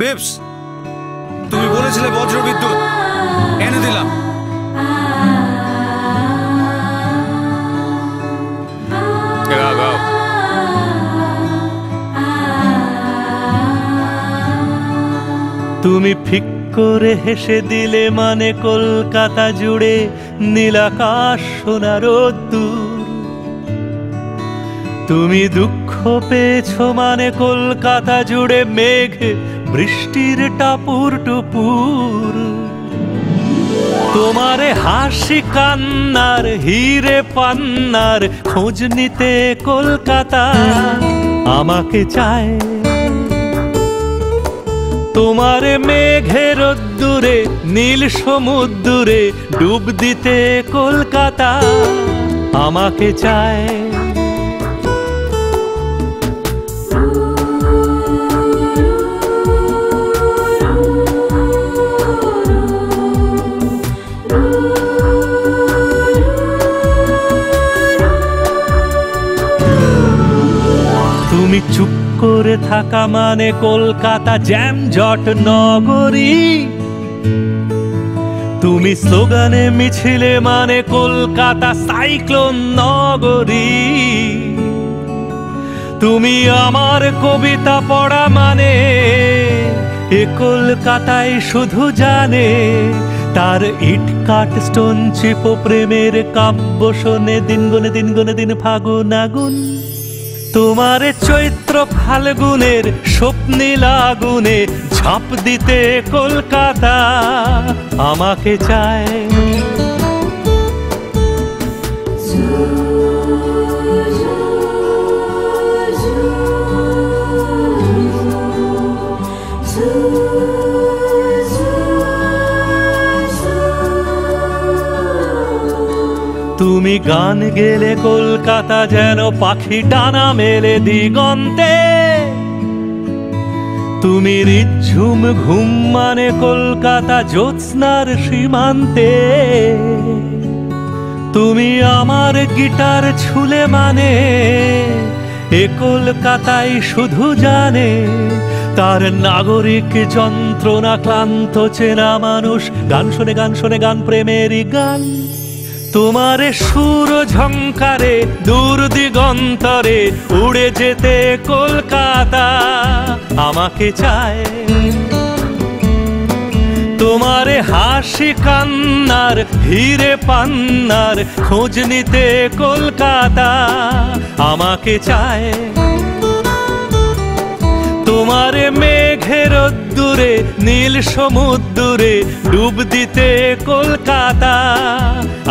Babes, তুমি বলেছিলে বজ্রবিদ্যুৎ, এনে দিলাম। তুমি ফিক করে হেসে দিলে মানে কলকাতা জুড়ে নীলাকাশ সোনার রোদ্দুর। তুমি দুঃখ পেয়েছো মানে কলকাতা জুড়ে মেঘ বৃষ্টির টাপুর টুপুর। তোমারে হাসি কান্নার হিরে পান্নার খোঁজ নিতে কলকাতা আমাকে চায়। তোমারে মেঘের রোদ্দুরে নীল সমুদ্রে ডুব দিতে কলকাতা আমাকে চায়। তুমি চুপ করে থাকা মানে কলকাতা জ্যামজট নগরী। তুমি স্লোগানে মিছিলে মানে কলকাতা সাইক্লোন নগরী। তুমি আমার কবিতা পড়া মানে এ কলকাতায় শুধু জানে তার ইট কাঠ স্টোন চিপো প্রেমের কাব্য শোনে দিন গুনে দিন ফাগুন আগুন। তোমার চৈত্র ফাল্গুনের স্বপ্নীল আগুনে ঝাঁপ দিতে কলকাতা আমাকে চায়। তুমি গান গেলে কলকাতা যেন পাখি ডানা মেলে দিগন্তে। তুমি রিঝুম ঘুম মানে কলকাতা জ্যোৎস্নার সীমান্তে। তুমি আমার গিটার ছুলে মানে এ কলকাতায় শুধু জানে তার নাগরিক যন্ত্রণা ক্লান্ত চেনা মানুষ গান শোনে গান প্রেমেরই গান। তোমার সুর ঝংকারে দূর দিগন্তরে উড়ে যেতে কলকাতা আমাকে চায়। তোমার হাসি কান্নার হিরে পান্নার খোঁজ নিতে কলকাতা আমাকে চায়। তোমার মেঘের রোদ্দুরে নীল সমুদ্রে ডুব দিতে কলকাতা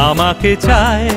আমাকে চায়।